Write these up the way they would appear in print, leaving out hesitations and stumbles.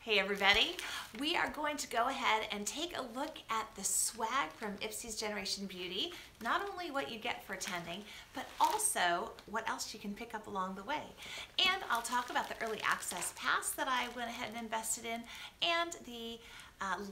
Hey everybody, we are going to go ahead and take a look at the swag from Ipsy's Generation Beauty. Not only what you get for attending, but also what else you can pick up along the way. And I'll talk about the early access pass that I went ahead and invested in, and the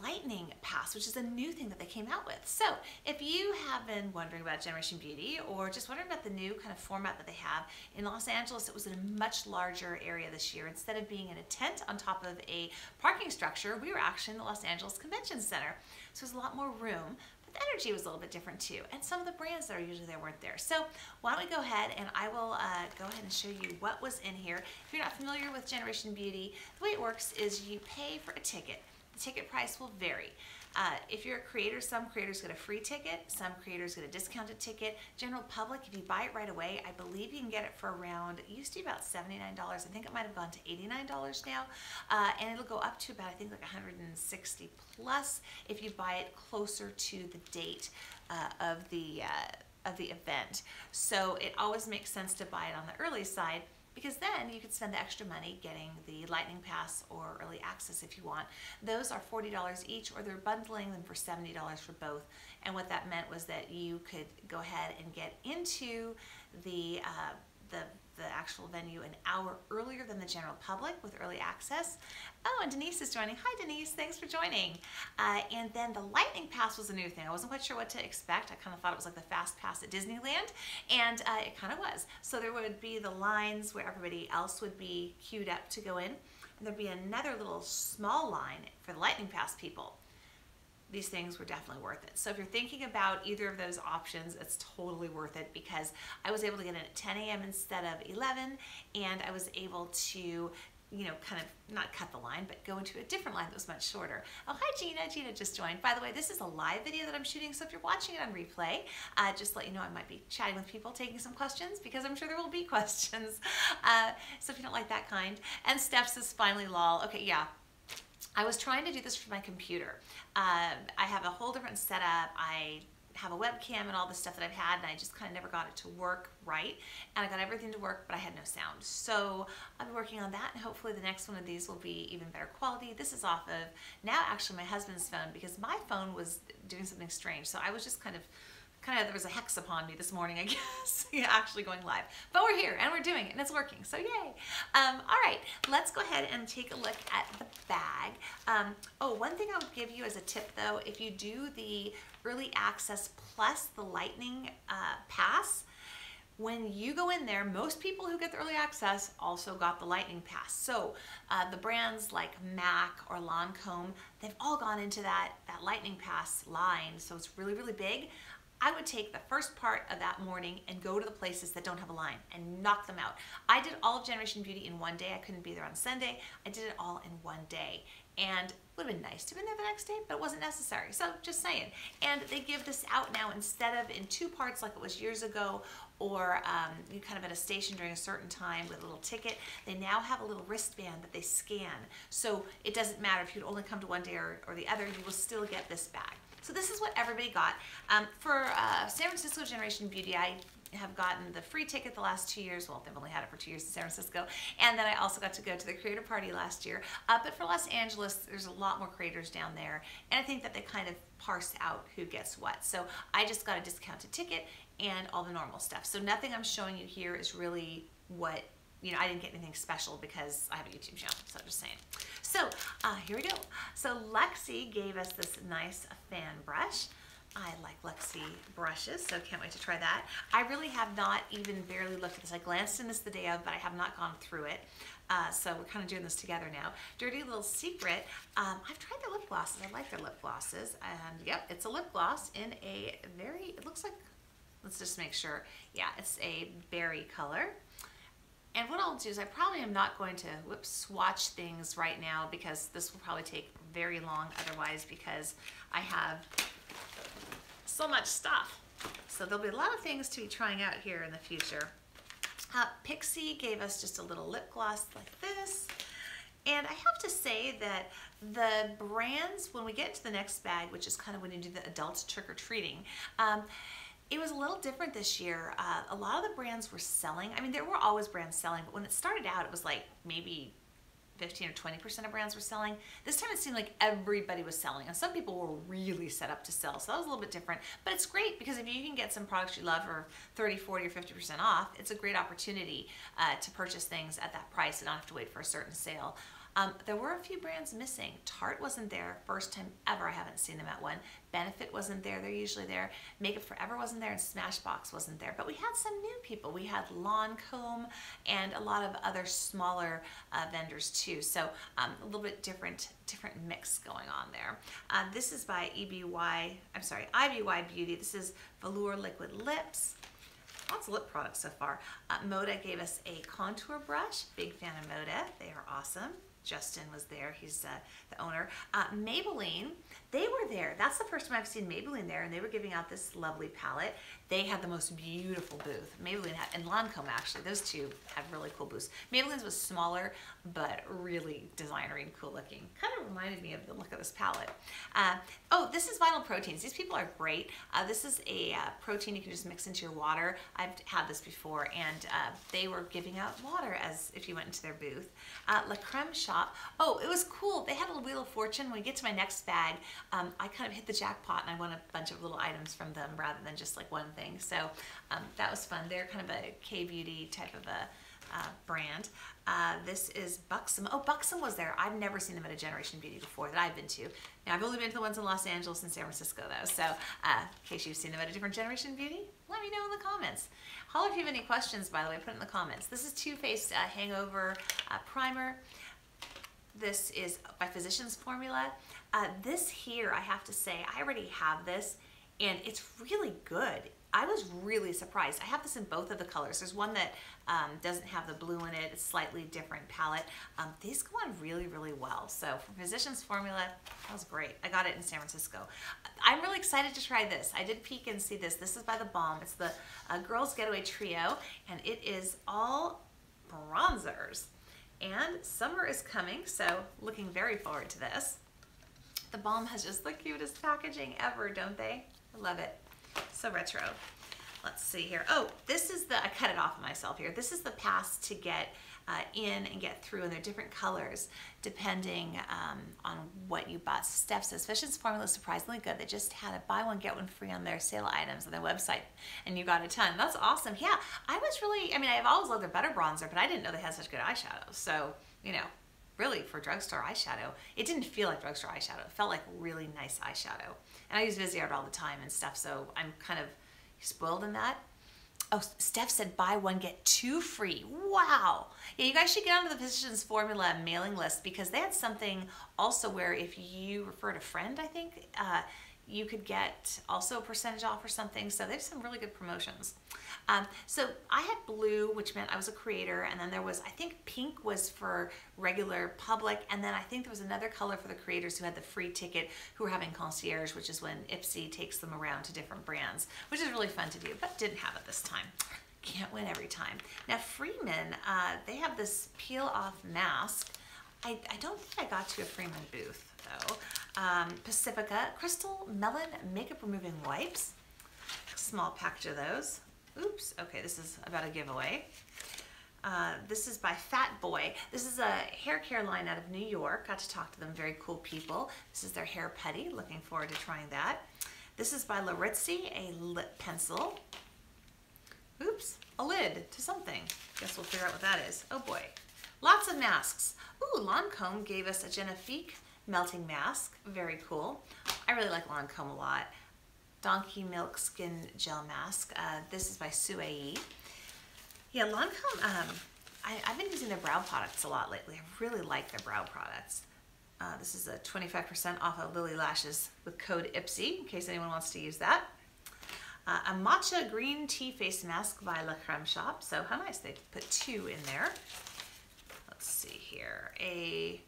lightning pass, which is a new thing that they came out with. So if you have been wondering about Generation Beauty or just wondering about the new kind of format that they have, in Los Angeles it was in a much larger area this year. Instead of being in a tent on top of a parking structure, we were actually in the Los Angeles Convention Center. So there's a lot more room. The energy was a little bit different too, and some of the brands that are usually there weren't there. So why don't we go ahead and I will go ahead and show you what was in here. If you're not familiar with Generation Beauty, the way it works is you pay for a ticket. The ticket price will vary. If you're a creator, some creators get a free ticket, some creators get a discounted ticket. General public, if you buy it right away, I believe you can get it for around, it used to be about $79. I think it might have gone to $89 now. And it'll go up to about, I think, like $160 plus if you buy it closer to the date of the event. So it always makes sense to buy it on the early side, because then you could spend the extra money getting the Lightning Pass or Early Access if you want. Those are $40 each, or they're bundling them for $70 for both. And what that meant was that you could go ahead and get into the actual venue an hour earlier than the general public with early access. Oh, and Denise is joining. Hi Denise, thanks for joining. And then the Lightning Pass was a new thing. I wasn't quite sure what to expect. I kind of thought it was like the Fast Pass at Disneyland, and it kind of was. So there would be the lines where everybody else would be queued up to go in, and there'd be another little small line for the Lightning Pass people. These things were definitely worth it. So if you're thinking about either of those options, it's totally worth it, because I was able to get in at 10 a.m. instead of 11, and I was able to, you know, kind of not cut the line, but go into a different line that was much shorter. Oh, hi Gina. Gina just joined. By the way, this is a live video that I'm shooting, so if you're watching it on replay, just to let you know, I might be chatting with people, taking some questions, because I'm sure there will be questions. So if you don't like that kind. And Steph's is finally lol. Okay, yeah. I was trying to do this for my computer. I have a whole different setup. I have a webcam and all the stuff that I've had, and I just kind of never got it to work right. And I got everything to work, but I had no sound. So I'll be working on that, and hopefully the next one of these will be even better quality. This is off of now actually my husband's phone, because my phone was doing something strange. So I was just kind of there was a hex upon me this morning, I guess, actually going live. But we're here and we're doing it and it's working, so yay. All right, let's go ahead and take a look at the bag. Oh, one thing I would give you as a tip though, if you do the early access plus the Lightning Pass, when you go in there, most people who get the early access also got the Lightning Pass. So the brands like MAC or Lancome, they've all gone into that Lightning Pass line, so it's really, really big. I would take the first part of that morning and go to the places that don't have a line and knock them out. I did all of Generation Beauty in one day. I couldn't be there on Sunday. I did it all in one day. And it would have been nice to have been there the next day, but it wasn't necessary. So just saying. And they give this out now instead of in two parts like it was years ago, or you kind of at a station during a certain time with a little ticket. They now have a little wristband that they scan. So it doesn't matter if you'd only come to one day or the other, you will still get this bag. So this is what everybody got. For San Francisco Generation Beauty, I have gotten the free ticket the last 2 years. Well, they've only had it for 2 years in San Francisco. And then I also got to go to the creator party last year. But for Los Angeles, there's a lot more creators down there. And I think that they kind of parse out who gets what. So I just got a discounted ticket and all the normal stuff. So nothing I'm showing you here is really what, you know, I didn't get anything special because I have a YouTube channel, so I'm just saying. So here we go. So Lexi gave us this nice fan brush. I like Lexi brushes, so can't wait to try that. I really have not even barely looked at this. I glanced in this the day of, but I have not gone through it. So we're kind of doing this together now. Dirty Little Secret. I've tried their lip glosses. I like their lip glosses. And yep, it's a lip gloss in a very, it looks like, let's just make sure. Yeah, it's a berry color. And what I'll do is I probably am not going to swatch things right now, because this will probably take very long otherwise, because I have so much stuff. So there'll be a lot of things to be trying out here in the future. Pixie gave us just a little lip gloss like this. And I have to say that the brands, when we get to the next bag, which is kind of when you do the adult trick-or-treating, it was a little different this year. A lot of the brands were selling. I mean, there were always brands selling, but when it started out, it was like maybe 15 or 20% of brands were selling. This time it seemed like everybody was selling, and some people were really set up to sell, so that was a little bit different. But it's great because if you can get some products you love for 30, 40, or 50% off, it's a great opportunity to purchase things at that price and not have to wait for a certain sale. There were a few brands missing. Tarte wasn't there. First time ever I haven't seen them at one. Benefit wasn't there. They're usually there. Makeup Forever wasn't there, and Smashbox wasn't there. But we had some new people. We had Lancome and a lot of other smaller vendors too. So a little bit different mix going on there. This is by IBY Beauty. This is Velour Liquid Lips. Lots of lip products so far. Moda gave us a contour brush. Big fan of Moda. They are awesome. Justin was there. He's the owner. Maybelline, they were there. That's the first time I've seen Maybelline there, and they were giving out this lovely palette. They had the most beautiful booth. Maybelline had, and Lancome actually, those two had really cool booths. Maybelline's was smaller, but really designery and cool looking. Kind of reminded me of the look of this palette. Oh, this is Vital Proteins. These people are great. This is a protein you can just mix into your water. I've had this before, and they were giving out water as if you went into their booth. La Creme Shop. Oh, it was cool. They had a Wheel of Fortune. When we get to my next bag, I kind of hit the jackpot, and I won a bunch of little items from them rather than just like one thing. So that was fun. They're kind of a K-beauty type of a brand. This is Buxom. Oh, Buxom was there. I've never seen them at a Generation Beauty before that I've been to. Now, I've only been to the ones in Los Angeles and San Francisco, though. So in case you've seen them at a different Generation Beauty, let me know in the comments. Holler if you have any questions, by the way, put it in the comments. This is Too Faced Hangover Primer. This is by Physicians Formula. This here, I have to say, I already have this, and it's really good. I was really surprised. I have this in both of the colors. There's one that doesn't have the blue in it. It's slightly different palette. These go on really, really well. So for Physicians Formula, that was great. I got it in San Francisco. I'm really excited to try this. I did peek and see this. This is by The Balm. It's the Girls Getaway Trio, and it is all bronzers. And summer is coming, so looking very forward to this. The Balm has just the cutest packaging ever, don't they? I love it. So retro. Let's see here. Oh, this is the, I cut it off of myself here. This is the pass to get in and get through, and they're different colors depending on what you bought. Steph says, Physicians Formula is surprisingly good. They just had a buy one, get one free on their sale items on their website, and you got a ton. That's awesome. Yeah, I was really, I mean, I've always loved their Butter Bronzer, but I didn't know they had such good eyeshadows. So, you know, really for drugstore eyeshadow, it didn't feel like drugstore eyeshadow. It felt like really nice eyeshadow. And I use Viseart all the time and stuff, so I'm kind of spoiled in that. Oh, Steph said buy one, get two free. Wow. Yeah, you guys should get onto the Physicians Formula mailing list, because they had something also where if you referred a friend, I think, you could get also a percentage off or something. So they have some really good promotions. So I had blue, which meant I was a creator, and then there was, I think pink was for regular public, and then I think there was another color for the creators who had the free ticket, who were having concierge, which is when Ipsy takes them around to different brands, which is really fun to do, but didn't have it this time. Can't win every time. Now Freeman, they have this peel off mask. I don't think I got to a Freeman booth though. Pacifica Crystal Melon Makeup Removing Wipes. Small package of those. Oops, okay, this is about a giveaway. This is by Fat Boy. This is a hair care line out of New York. Got to talk to them, very cool people. This is their hair putty. Looking forward to trying that. This is by Larizzi, a lip pencil. Oops, a lid to something. Guess we'll figure out what that is. Oh boy. Lots of masks. Ooh, Lancome gave us a Genifique melting mask. Very cool. I really like Lancome a lot. Donkey Milk Skin Gel Mask. This is by Suei. Yeah, Lancome, I've been using their brow products a lot lately. I really like their brow products. This is a 25% off of Lily Lashes with code Ipsy, in case anyone wants to use that. A matcha green tea face mask by La Creme Shop. So how nice, they put two in there. Let's see here. A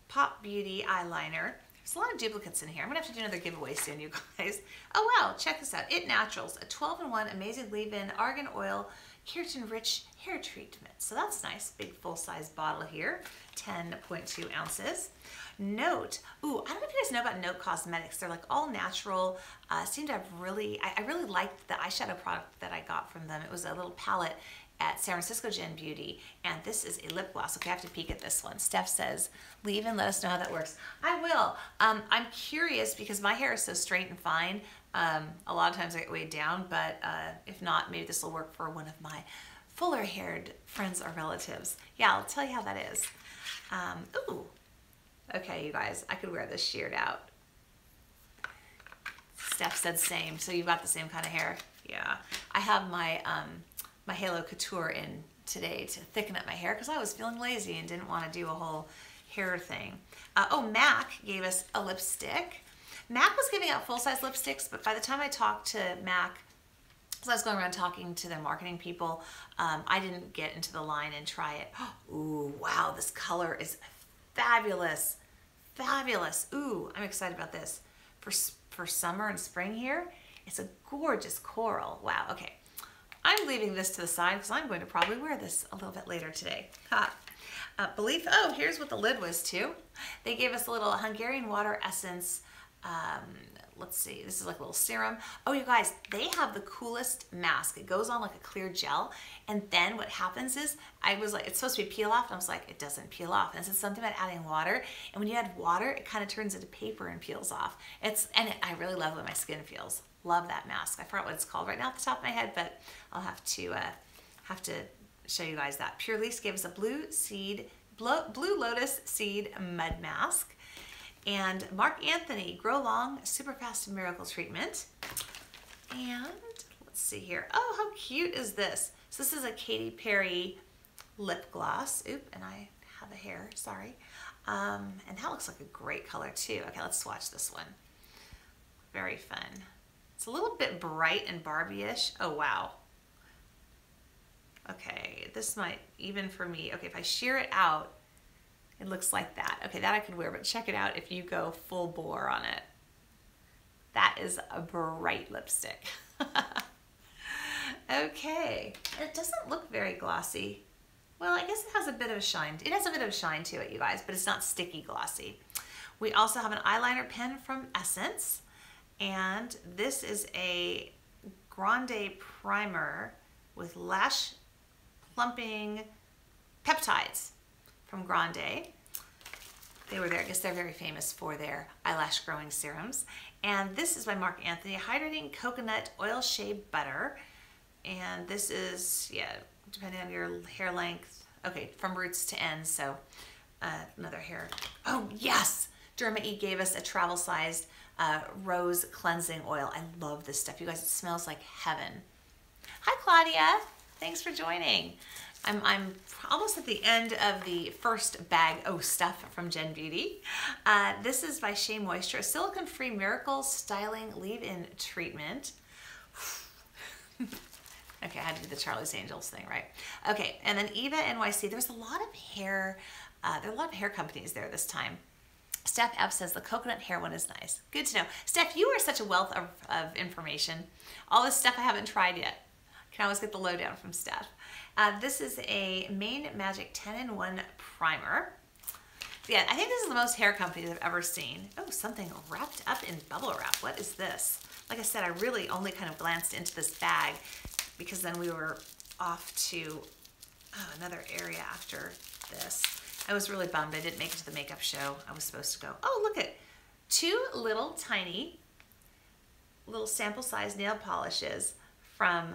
Pop Beauty eyeliner. There's a lot of duplicates in here. I'm gonna have to do another giveaway soon, you guys. Oh wow, check this out. It Naturals, a 12-in-1 amazing leave-in argan oil, keratin-rich hair treatment. So that's nice. Big full-size bottle here, 10.2 ounces. Note, ooh, I don't know if you guys know about Note Cosmetics. They're like all natural. Seem to have really, I really liked the eyeshadow product that I got from them. It was a little palette, at San Francisco Gen Beauty, and this is a lip gloss. Okay, I have to peek at this one. Steph says, leave and let us know how that works. I will. I'm curious because my hair is so straight and fine. A lot of times I get weighed down, but if not, maybe this will work for one of my fuller haired friends or relatives. Yeah, I'll tell you how that is. Ooh. Okay, you guys, I could wear this sheared out. Steph said same, so you've got the same kind of hair. Yeah, I have my my Halo Couture in today to thicken up my hair because I was feeling lazy and didn't want to do a whole hair thing. Oh, MAC gave us a lipstick. MAC was giving out full-size lipsticks, but by the time I talked to MAC, so I was going around talking to their marketing people, I didn't get into the line and try it. Ooh, wow, this color is fabulous. Fabulous. Ooh, I'm excited about this. For summer and spring here, it's a gorgeous coral. Wow, okay. I'm leaving this to the side because I'm going to probably wear this a little bit later today. Ha. Belief, oh, here's what the lid was too. They gave us a little Hungarian water essence. Let's see, this is like a little serum. Oh, you guys, they have the coolest mask. It goes on like a clear gel, and then what happens is, I was like, it's supposed to be peel off, and I was like, it doesn't peel off. And it said something about adding water, and when you add water, it kind of turns into paper and peels off. I really love the way my skin feels. Love that mask. I forgot what it's called right now off the top of my head, but I'll have to show you guys that. Pure Leaf gave us a blue lotus seed mud mask. And Mark Anthony Grow Long Super Fast Miracle Treatment. And let's see here. Oh, how cute is this? So this is a Katy Perry lip gloss. Oop, and I have a hair, sorry. And that looks like a great color too. Okay, let's swatch this one. Very fun. It's a little bit bright and Barbie-ish. Oh, wow. Okay, this might, even for me, okay, if I shear it out, it looks like that. Okay, that I could wear, but check it out if you go full bore on it. That is a bright lipstick. Okay, and it doesn't look very glossy. Well, I guess it has a bit of a shine. It has a bit of a shine to it, you guys, but it's not sticky glossy. We also have an eyeliner pen from Essence, and this is a Grande primer with lash plumping peptides from Grande. They were there. I guess they're very famous for their eyelash growing serums. And this is by Mark Anthony, Hydrating Coconut Oil Shea Butter. And this is, yeah, depending on your hair length. Okay, from roots to ends, so another hair. Oh, yes! Derma E gave us a travel-sized rose cleansing oil. I love this stuff. You guys, it smells like heaven. Hi, Claudia. Thanks for joining. I'm almost at the end of the first bag of stuff from Gen Beauty. This is by Shea Moisture, a silicone-free miracle styling leave-in treatment. Okay, I had to do the Charlie's Angels thing, right? Okay, and then Eva NYC. There's a lot of hair. There are a lot of hair companies there this time. Steph F says the coconut hair one is nice. Good to know. Steph, you are such a wealth of information. All this stuff I haven't tried yet. Can always get the lowdown from Steph. This is a Main Magic 10-in-1 primer. Yeah, I think this is the most hair companies I've ever seen. Oh, something wrapped up in bubble wrap. What is this? Like I said, I really only kind of glanced into this bag because then we were off to another area after this. I was really bummed I didn't make it to the makeup show I was supposed to go. Oh, look at 2 little tiny little sample size nail polishes from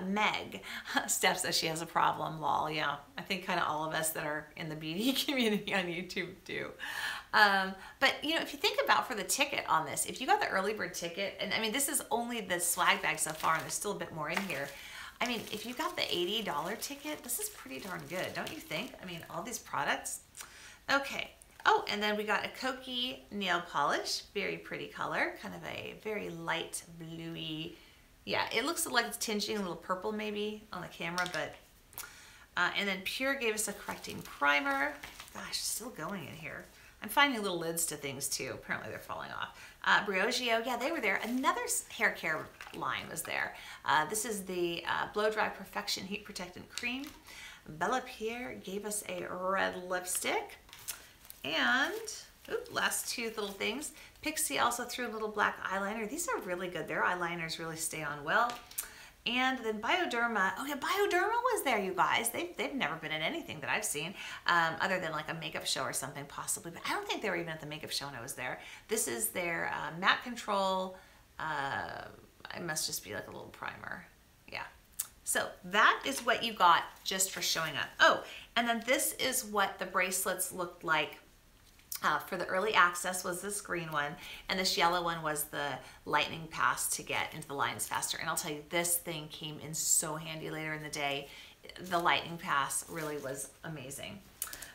Meg. Steph says she has a problem, lol. Yeah, I think kind of all of us that are in the beauty community on YouTube do. But you know, if you think about for the ticket on this, if you got the early bird ticket, and I mean, this is only the swag bag so far, and there's still a bit more in here. I mean, if you got the $80 ticket, this is pretty darn good, don't you think? I mean, all these products. Okay. Oh, and then we got a Koki nail polish, very pretty color, kind of a very light bluey. Yeah, it looks like it's tinging a little purple maybe on the camera, but, and then Pure gave us a correcting primer. Gosh, still going in here. I'm finding little lids to things too. Apparently they're falling off. Briogeo, yeah, they were there. Another hair care line was there. This is the Blow Dry Perfection Heat Protectant Cream. Bella Pierre gave us a red lipstick. And, last 2 little things. Pixie also threw a little black eyeliner. These are really good. Their eyeliners really stay on well. And then Bioderma, oh yeah, Bioderma was there, you guys. They've never been in anything that I've seen, other than like a makeup show or something possibly, but I don't think they were even at the makeup show when I was there. This is their matte control, it must just be like a little primer, yeah. So that is what you got just for showing up. Oh, and then this is what the bracelets looked like. For the early access was this green one, and this yellow one was the lightning pass to get into the lines faster. And I'll tell you, this thing came in so handy later in the day. The lightning pass really was amazing.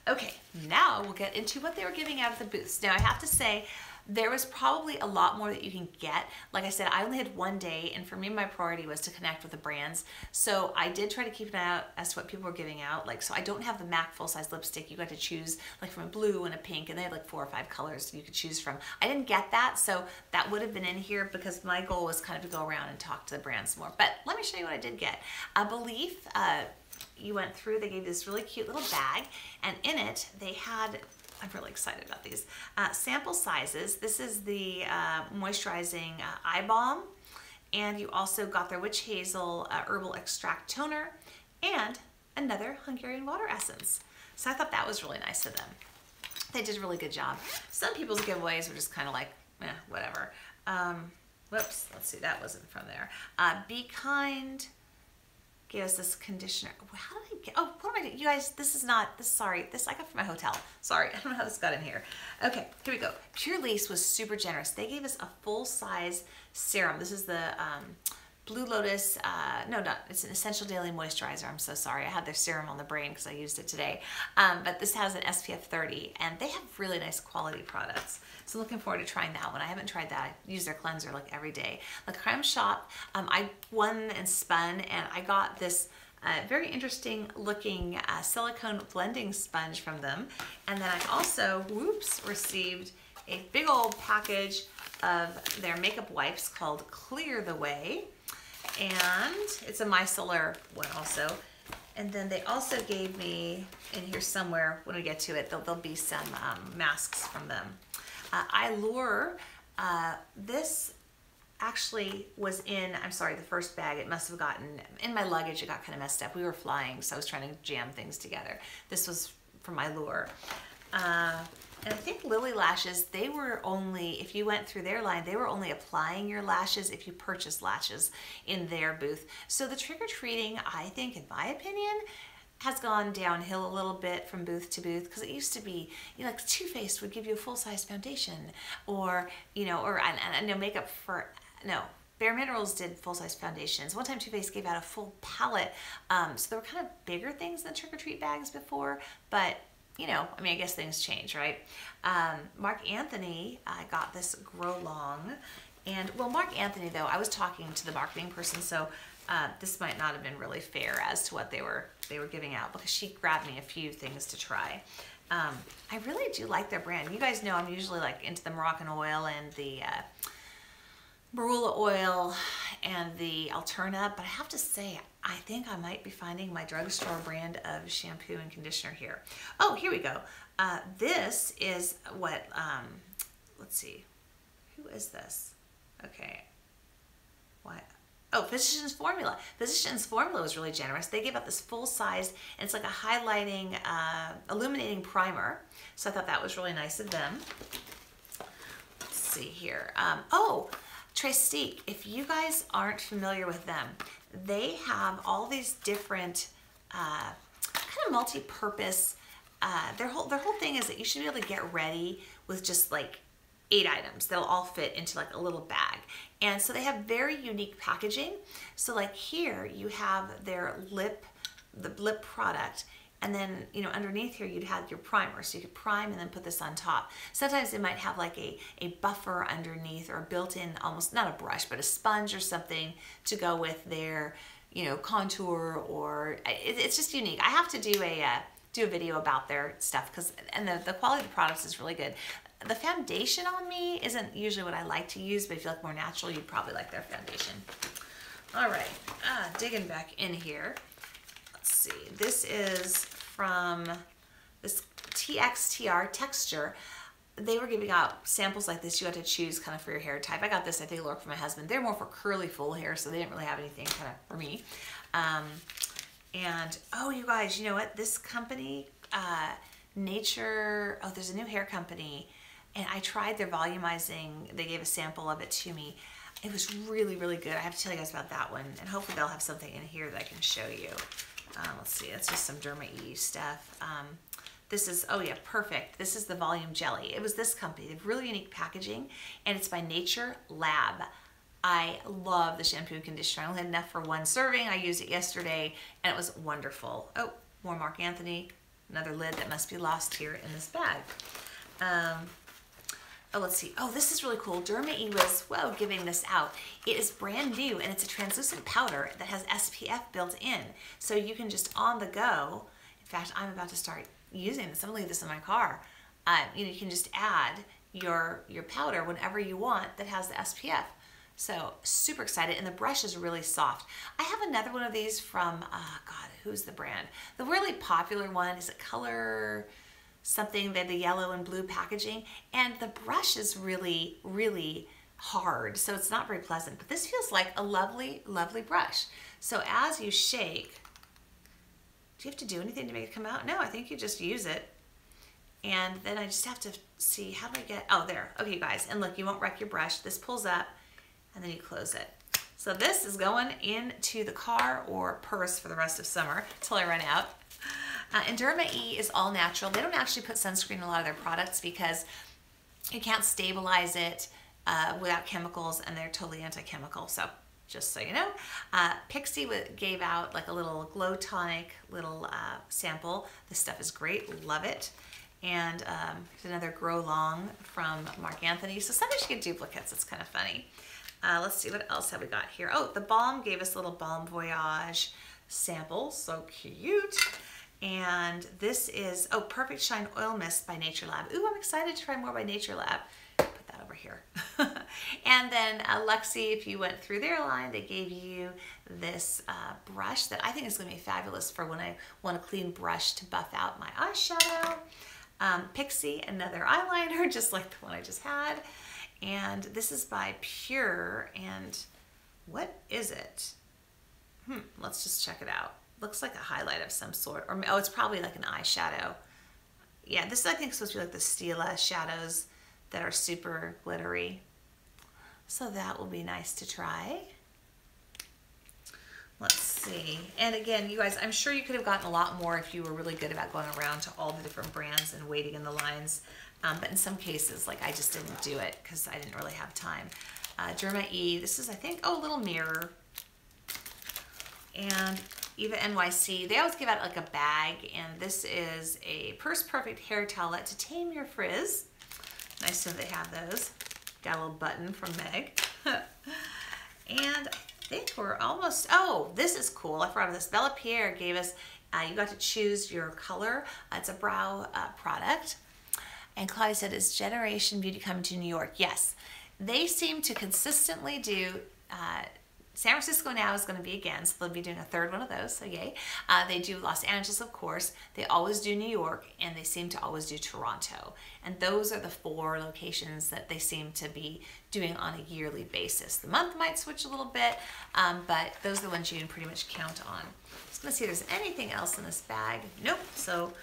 Okay, now we'll get into what they were giving out at the booths. Now I have to say, there was probably a lot more that you can get. Like I said, I only had one day, and for me, my priority was to connect with the brands. So I did try to keep an eye out as to what people were giving out. Like, so I don't have the MAC full-size lipstick. You got to choose like from a blue and a pink, and they had like 4 or 5 colors you could choose from. I didn't get that, so that would have been in here because my goal was kind of to go around and talk to the brands more. But let me show you what I did get. A Belief, you went through, they gave you this really cute little bag, and in it, they had, I'm really excited about these. Sample sizes. This is the moisturizing eye balm, and you also got their witch hazel herbal extract toner and another Hungarian water essence. So I thought that was really nice of them. They did a really good job. Some people's giveaways were just kind of like, whatever. Whoops, let's see, that wasn't from there. Be Kind gave us this conditioner. How did I get, oh, what am I doing? You guys, this is not, this, sorry, this I got from my hotel. Sorry, I don't know how this got in here. Okay, here we go. Pure Lease was super generous. They gave us a full-size serum. This is the Blue Lotus, no, it's an Essential Daily Moisturizer. I'm so sorry. I had their serum on the brain because I used it today. But this has an SPF 30, and they have really nice quality products. So looking forward to trying that one. I haven't tried that. I use their cleanser like every day. The Creme Shop, I won and spun, and I got this very interesting looking silicone blending sponge from them. And then I also, whoops, received a big old package of their makeup wipes called Clear the Way. And it's a micellar one also. And then they also gave me, in here somewhere, when we get to it, there'll be some masks from them. Allure, this actually was in, I'm sorry, the first bag. It must have gotten, in my luggage, it got kind of messed up. We were flying, so I was trying to jam things together. This was from Allure. And I think Lily Lashes, they were only, if you went through their line, they were only applying your lashes if you purchased lashes in their booth. So the trick-or-treating, I think, in my opinion, has gone downhill a little bit from booth to booth, because it used to be, you know, like Too Faced would give you a full-size foundation, or, you know, or I know makeup for, no, Bare Minerals did full-size foundations. One time Too Faced gave out a full palette. So there were kind of bigger things than trick-or-treat bags before, but you know, I mean, I guess things change, right? Mark Anthony, I got this Grow Long. And, well, Mark Anthony, though, I was talking to the marketing person, so this might not have been really fair as to what they were giving out, because she grabbed me a few things to try. I really do like their brand. You guys know I'm usually like into the Moroccan oil and the marula oil and the Alterna, but I have to say, I think I might be finding my drugstore brand of shampoo and conditioner here. Oh, here we go. This is what, let's see, who is this? Okay, what? Oh, Physicians Formula. Physicians Formula was really generous. They gave out this full size, and it's like a highlighting, illuminating primer. So I thought that was really nice of them. Let's see here. Oh, Trestique, if you guys aren't familiar with them, they have all these different kind of multi-purpose, their whole thing is that you should be able to get ready with just like 8 items that'll all fit into like a little bag. And so they have very unique packaging. So like here you have their the lip product, and then, you know, underneath here you'd have your primer, so you could prime and then put this on top. Sometimes they might have like a buffer underneath, or a built-in, almost not a brush, but a sponge or something to go with their, you know, contour, or it's just unique. I have to do a video about their stuff, and the quality of the products is really good. The foundation on me isn't usually what I like to use, but if you like more natural, you'd probably like their foundation. All right, digging back in here. Let's see, this is from this TXTR Texture. they were giving out samples like this. You had to choose kind of for your hair type. I got this, I think it'll work for my husband. They're more for curly full hair, so they didn't really have anything kind of for me. And oh, you guys, you know what? This company, there's a new hair company, and I tried their volumizing. They gave a sample of it to me. It was really, really good. I have to tell you guys about that one, and hopefully they'll have something in here that I can show you. Let's see, that's just some Derma E stuff. This is, oh yeah, perfect. This is the volume jelly. It was this company. They have really unique packaging, and it's by Nature Lab. I love the shampoo and conditioner. I only had enough for one serving. I used it yesterday, and it was wonderful. Oh, more Marc Anthony. Another lid that must be lost here in this bag. Oh, let's see. Oh, this is really cool. Derma E was, well, giving this out. It is brand new, and it's a translucent powder that has SPF built in. So you can just on the go. In fact, I'm about to start using this. I'm gonna leave this in my car. You can just add your powder whenever you want that has the SPF. So super excited, and the brush is really soft. I have another one of these from, God, who's the brand? The really popular one is a Color something. They have the yellow and blue packaging, and the brush is really, really hard, so it's not very pleasant, but this feels like a lovely, lovely brush. So as you shake, do you have to do anything to make it come out? No, I think you just use it. And then I just have to see, how do I get, oh, there. Okay, guys, and look, you won't wreck your brush. This pulls up, and then you close it. So this is going into the car or purse for the rest of summer till I run out. And Derma E is all natural. They don't actually put sunscreen in a lot of their products because you can't stabilize it without chemicals, and they're totally anti-chemical. So just so you know, Ipsy gave out like a little glow tonic little sample. This stuff is great, love it. And here's another Grow Long from Marc Anthony. So sometimes you get duplicates, it's kind of funny. Let's see, what else have we got here? Oh, the Balm gave us a little Balm Voyage sample, so cute. And this is, oh, Perfect Shine Oil Mist by Nature Lab. Ooh, I'm excited to try more by Nature Lab. Put that over here. And then Luxie, if you went through their line, they gave you this brush that I think is going to be fabulous for when I want a clean brush to buff out my eyeshadow. Pixie, another eyeliner, just like the one I just had. And this is by Pure, and what is it? Let's just check it out. Looks like a highlight of some sort, or oh, it's probably like an eyeshadow. Yeah, this I think is supposed to be like the Stila shadows that are super glittery. So that will be nice to try. Let's see. And again, you guys, I'm sure you could have gotten a lot more if you were really good about going around to all the different brands and waiting in the lines. But in some cases, like I just didn't do it because I didn't really have time. Derma E, this is, I think, oh, a little mirror. And Eva NYC, they always give out like a bag, and this is a Purse Perfect hair towelette to tame your frizz. Nice that they have those. Got a little button from Meg. And I think we're almost, oh, this is cool. I forgot this. Bella Pierre gave us, you got to choose your color. It's a brow product. And Claudia said, is Generation Beauty coming to New York? Yes. They seem to consistently do, San Francisco now is going to be again, so they'll be doing a third one of those, so yay. They do Los Angeles, of course. They always do New York, and they seem to always do Toronto. And those are the 4 locations that they seem to be doing on a yearly basis. The month might switch a little bit, but those are the ones you can pretty much count on. Just going to see if there's anything else in this bag. Nope, so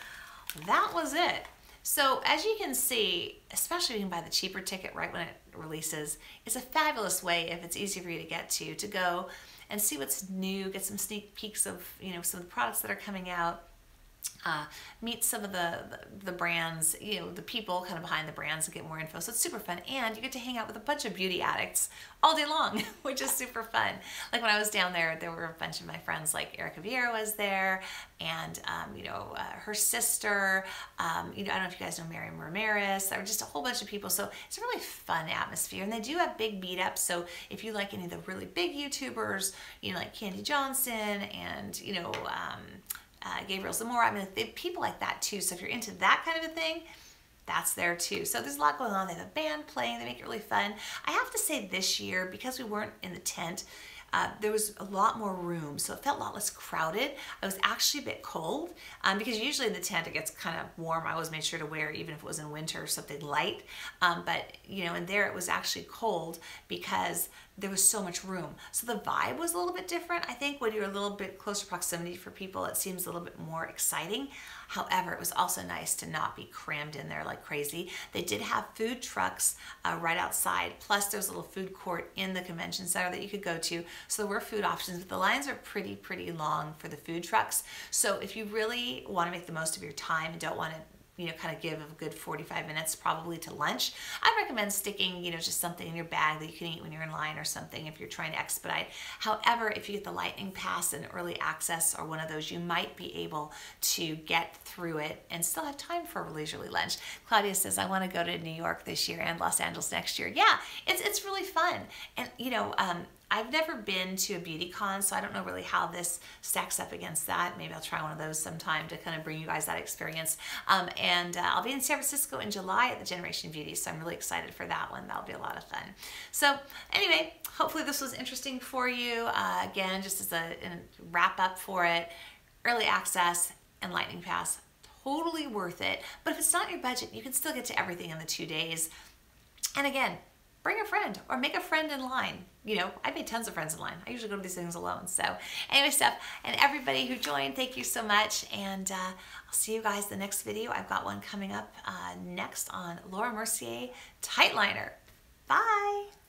that was it. So as you can see, especially if you can buy the cheaper ticket right when it releases, it's a fabulous way, if it's easy for you to get to go and see what's new, get some sneak peeks of, you know, some of the products that are coming out, meet some of the brands, you know, the people kind of behind the brands and get more info. So it's super fun, and you get to hang out with a bunch of beauty addicts all day long, which is super fun. Like when I was down there, there were a bunch of my friends, like Erica Vieira was there, and you know, her sister, you know, I don't know if you guys know Miriam Ramirez. There were just a whole bunch of people, so it's a really fun atmosphere. And they do have big meetups, so if you like any of the really big YouTubers, you know, like Candy Johnson and, you know, Gabriel Zamora, I mean, they have people like that too. So if you're into that kind of a thing, that's there too. So there's a lot going on. They have a band playing. They make it really fun. I have to say this year, because we weren't in the tent, there was a lot more room, so it felt a lot less crowded. I was actually a bit cold because usually in the tent it gets kind of warm. I always made sure to wear, even if it was in winter, something light. But you know, in there it was actually cold because there was so much room. So the vibe was a little bit different. I think when you're a little bit closer proximity for people, it seems a little bit more exciting. However, it was also nice to not be crammed in there like crazy. They did have food trucks right outside. Plus there's a little food court in the convention center that you could go to. So there were food options, but the lines are pretty long for the food trucks. So if you really want to make the most of your time and don't want to, you know, kind of give a good 45 minutes probably to lunch, I'd recommend sticking, you know, just something in your bag that you can eat when you're in line or something if you're trying to expedite. However, if you get the lightning pass and early access or one of those, you might be able to get through it and still have time for a leisurely lunch. Claudia says, I want to go to New York this year and Los Angeles next year. Yeah, it's really fun. And, you know, I've never been to a beauty con, so I don't know really how this stacks up against that. Maybe I'll try one of those sometime to kind of bring you guys that experience. And I'll be in San Francisco in July at the Generation Beauty, so I'm really excited for that one. That'll be a lot of fun. So anyway, hopefully this was interesting for you. Again, just as a wrap up for it, early access and lightning pass, totally worth it. But if it's not your budget, you can still get to everything in the 2 days. And again, bring a friend or make a friend in line. You know, I made tons of friends in line. I usually go to these things alone. So anyway, stuff. And everybody who joined, thank you so much. And I'll see you guys in the next video. I've got one coming up next on Laura Mercier Tight Liner. Bye.